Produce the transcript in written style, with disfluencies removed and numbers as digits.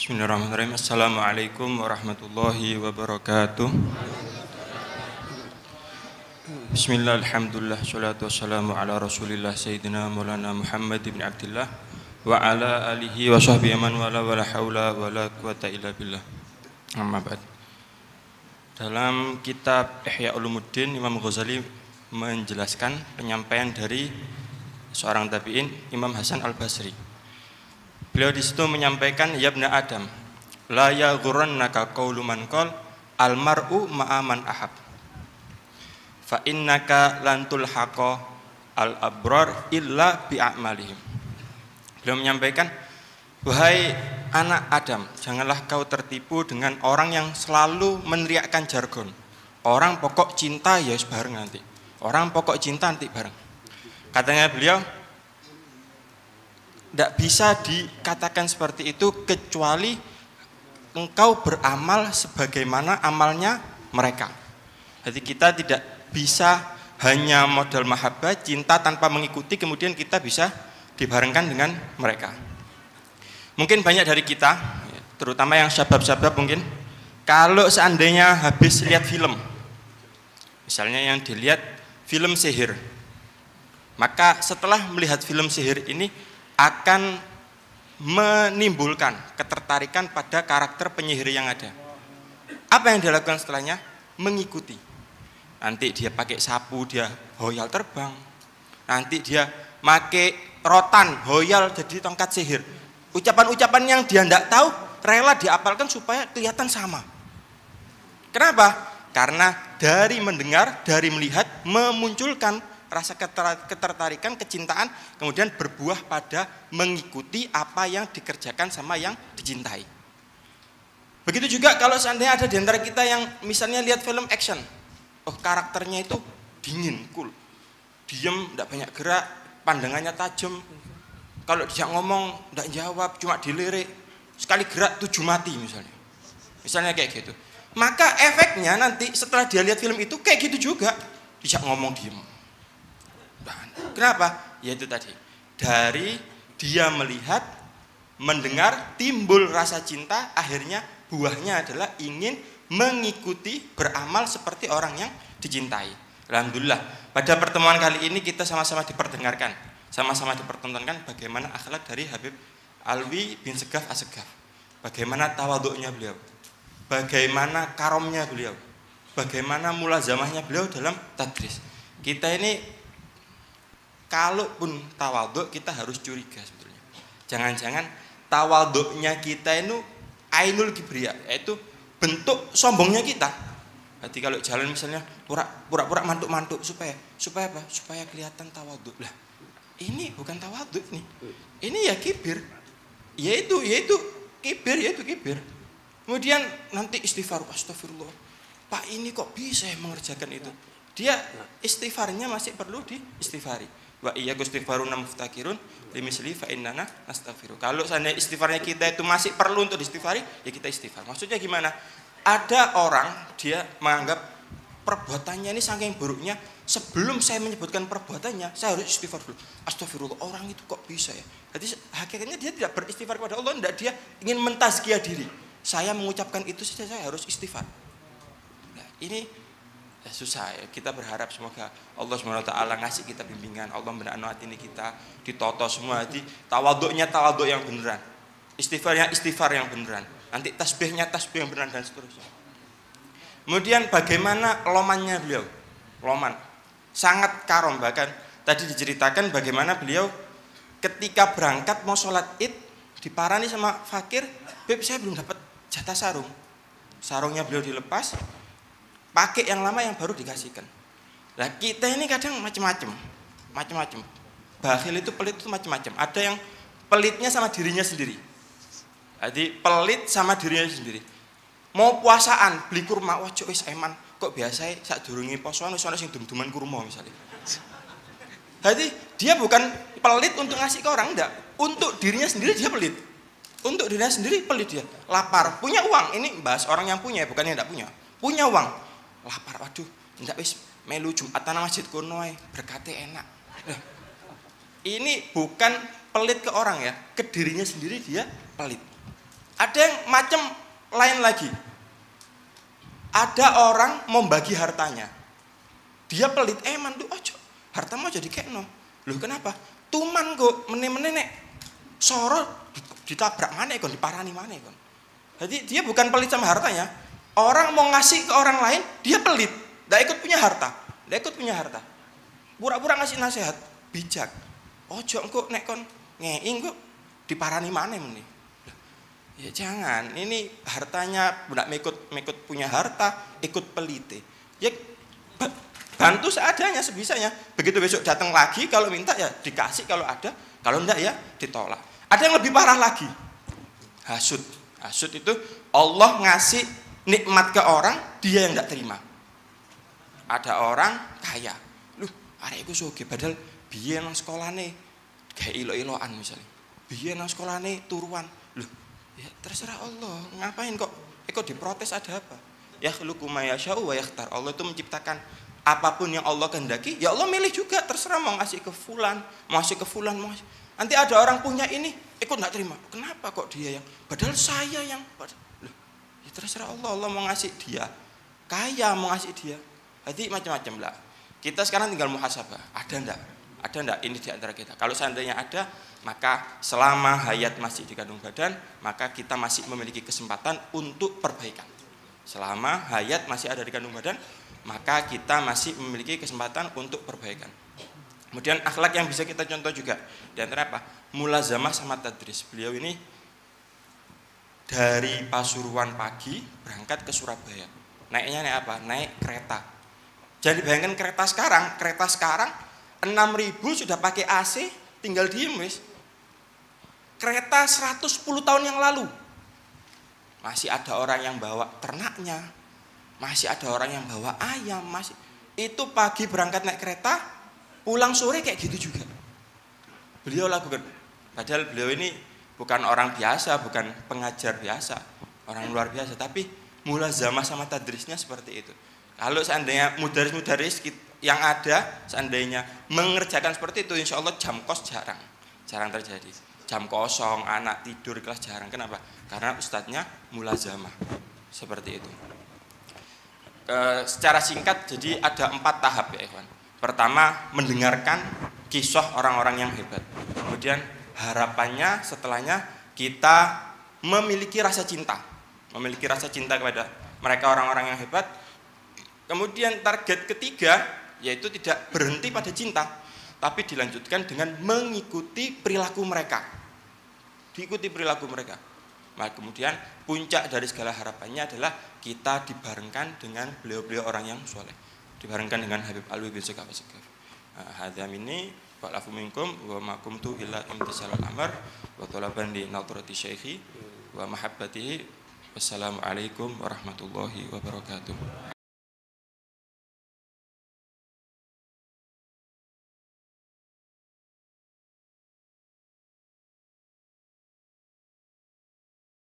Bismillahirrahmanirrahim. Assalamualaikum warahmatullahi wabarakatuh. Bismillah, alhamdulillah, salatu wassalamu ala rasulillah Sayyidina Maulana Muhammad ibn Abdillah wa ala alihi wa sahbihi man wala wa la hawla wa la quwata illa billah. Amma ba'd. Dalam kitab Ihya Ulumuddin, Imam Ghazali menjelaskan penyampaian dari seorang tabi'in, Imam Hasan Al-Basri. Beliau di situ menyampaikan, ya ibna Adam, la yaghurrannaka qaulu man qala al mar'u ma'a man ahab. Fa innaka lan tulhaqa al abrar illa bi a'malihim. Beliau menyampaikan, wahai anak Adam, janganlah kau tertipu dengan orang yang selalu meneriakkan jargon. Orang pokok cinta ya bareng nanti. Orang pokok cinta nanti bareng. Katanya beliau, tidak bisa dikatakan seperti itu kecuali engkau beramal sebagaimana amalnya mereka. Jadi kita tidak bisa hanya modal mahabbah, cinta tanpa mengikuti, kemudian kita bisa dibarengkan dengan mereka. Mungkin banyak dari kita, terutama yang syabab-syabab mungkin, kalau seandainya habis lihat film, misalnya yang dilihat film sihir, maka setelah melihat film sihir ini akan menimbulkan ketertarikan pada karakter penyihir yang ada. Apa yang dilakukan setelahnya? Mengikuti. Nanti dia pakai sapu, dia hoyal terbang. Nanti dia pakai rotan, hoyal jadi tongkat sihir. Ucapan-ucapan yang dia tidak tahu rela diapalkan supaya kelihatan sama. Kenapa? Karena dari mendengar, dari melihat memunculkan rasa ketertarikan, kecintaan, kemudian berbuah pada mengikuti apa yang dikerjakan sama yang dicintai. Begitu juga kalau seandainya ada di antara kita yang misalnya lihat film action, oh karakternya itu dingin, cool, diem, tidak banyak gerak, pandangannya tajam, kalau dia ngomong tidak jawab, cuma dilirik, sekali gerak 7 mati misalnya kayak gitu. Maka efeknya nanti setelah dia lihat film itu kayak gitu juga, dia ngomong diem. Kenapa? Yaitu tadi, dari dia melihat, mendengar, timbul rasa cinta, akhirnya buahnya adalah ingin mengikuti, beramal seperti orang yang dicintai. Alhamdulillah, pada pertemuan kali ini kita sama-sama diperdengarkan, sama-sama dipertontonkan bagaimana akhlak dari Habib Alwi bin Segaf As-Segaf, bagaimana tawaduknya beliau, bagaimana karomnya beliau, bagaimana mulazamahnya beliau dalam tadris. Kita ini kalaupun tawaduk kita harus curiga sebetulnya. Jangan-jangan tawaduknya kita itu ainul kibriya, yaitu bentuk sombongnya kita. Jadi kalau jalan misalnya pura-pura mantuk-mantuk supaya apa? Supaya kelihatan tawaduk. Lah, ini bukan tawaduk nih. Ini ya kibir. Yaitu kibir. Kemudian nanti istighfar, astagfirullah. Pak ini kok bisa mengerjakan itu? Dia istighfarnya masih perlu diistighfari. Wa iyyakum istighfaruna muftakirun limisli fa innana nastaghfiru. Kalau seandainya istighfarnya kita itu masih perlu untuk diistighfari, ya kita istighfar. Maksudnya gimana? Ada orang dia menganggap perbuatannya ini saking buruknya, sebelum saya menyebutkan perbuatannya, saya harus istighfar dulu. Astagfirullah, orang itu kok bisa ya? Jadi hakikatnya dia tidak beristighfar kepada Allah, tidak, dia ingin mentazkiyah diri. Saya mengucapkan itu saja saya harus istighfar. Nah, ini ya susah ya. Kita berharap semoga Allah SWT ngasih kita bimbingan, Allah menakno hati ini kita, ditoto semua hati, tawaduknya tawaduk yang beneran, istighfarnya istighfar yang beneran, nanti tasbihnya tasbih yang beneran, dan seterusnya. Kemudian bagaimana lomannya beliau, loman, sangat karom. Bahkan tadi diceritakan bagaimana beliau ketika berangkat mau sholat id diparani sama fakir, Beb saya belum dapat jatah sarung. Sarungnya beliau dilepas, pakai yang lama yang baru dikasihkan. Nah kita ini kadang macam-macam. Bakhil itu, pelit itu macam-macam. Ada yang pelitnya sama dirinya sendiri. Jadi pelit sama dirinya sendiri. Mau puasaan beli kurma, wah cok wis eman, kok biasa sak durunge posoan wis ana sing dum-duman kurma misalnya. Jadi dia bukan pelit untuk ngasih ke orang, enggak. Untuk dirinya sendiri dia pelit. Untuk dirinya sendiri pelit dia. Lapar, punya uang. Ini bahas orang yang punya, bukan yang enggak punya. Punya uang, lapar, waduh, ndak wis melu Jumatan masjid kono ae, berkate enak. Ini bukan pelit ke orang ya, ke dirinya sendiri dia pelit. Ada yang macam lain lagi. Ada orang mau bagi hartanya. Dia pelit, mantu ojo. Hartamu aja dikekno. Loh kenapa? Tuman kok meneh-meneh nek soro ditabrak maneh kon, diparani maneh kon. Jadi dia bukan pelit sama hartanya. Orang mau ngasih ke orang lain, dia pelit. Nggak ikut punya harta. Nggak ikut punya harta. Pura-pura ngasih nasihat, bijak. Ojo engko nek kon ngei engko diparani maneh meneh. Ya jangan, ini hartanya nggak mekut punya harta, ikut pelite. Ya bantu seadanya sebisanya. Begitu besok datang lagi, kalau minta ya dikasih kalau ada, kalau enggak ya ditolak. Ada yang lebih parah lagi, hasud. Hasud itu Allah ngasih nikmat ke orang, dia yang enggak terima. Ada orang kaya, arek iku sugih padahal biyen nang sekolahne gawe ilo-iloan misalnya. Biyen nang sekolahne turuan. Ya terserah Allah, ngapain kok diprotes, ada apa? Ya khluqu ma yasha'u wa yakhtar. Allah itu menciptakan apapun yang Allah kehendaki, ya Allah milih juga, terserah mau ngasih ke fulan, mau ngasih ke fulan, mau ngasih. Nanti ada orang punya ini, enggak terima. Kenapa kok dia yang? Padahal saya yang. Loh, ya terserah Allah, Allah mau ngasih dia. Kaya mau ngasih dia. Jadi macam-macam lah. Kita sekarang tinggal muhasabah, ada enggak? Ada enggak ini di antara kita? Kalau seandainya ada, maka selama hayat masih di kandung badan, maka kita masih memiliki kesempatan untuk perbaikan. Selama hayat masih ada di kandung badan, maka kita masih memiliki kesempatan untuk perbaikan. Kemudian akhlak yang bisa kita contoh juga, di antara apa? Mulazamah sama tadris. Beliau ini dari Pasuruan pagi berangkat ke Surabaya. Naiknya naik apa? Naik kereta. Jadi bayangkan kereta sekarang 6.000 sudah pakai AC, tinggal diem wis. Kereta 110 tahun yang lalu. Masih ada orang yang bawa ternaknya. Masih ada orang yang bawa ayam, masih. Itu pagi berangkat naik kereta, pulang sore kayak gitu juga. Beliau lakukan. Padahal beliau ini bukan orang biasa, bukan pengajar biasa, orang luar biasa, tapi mulazamah sama tadrisnya seperti itu. Kalau seandainya mudaris-mudaris yang ada seandainya mengerjakan seperti itu, insya Allah jam kos jarang terjadi. Jam kosong, anak tidur kelas jarang. Kenapa? Karena ustadznya mulazamah seperti itu. Secara singkat, jadi ada 4 tahap ya ikhwan. Pertama, mendengarkan kisah orang-orang yang hebat. Kemudian harapannya setelahnya kita memiliki rasa cinta kepada mereka orang-orang yang hebat. Kemudian target ketiga yaitu tidak berhenti pada cinta, tapi dilanjutkan dengan mengikuti perilaku mereka. Diikuti perilaku mereka. Nah, kemudian puncak dari segala harapannya adalah kita dibarengkan dengan beliau-beliau orang yang soleh. Dibarengkan dengan Habib Alwi bin Sekaf. Hadza minni wa lafu minkum wa ma kuntu illa imtisalal amr wa talaban li nadrati syekhi wa mahabbatihi. Wassalamualaikum warahmatullahi wabarakatuh.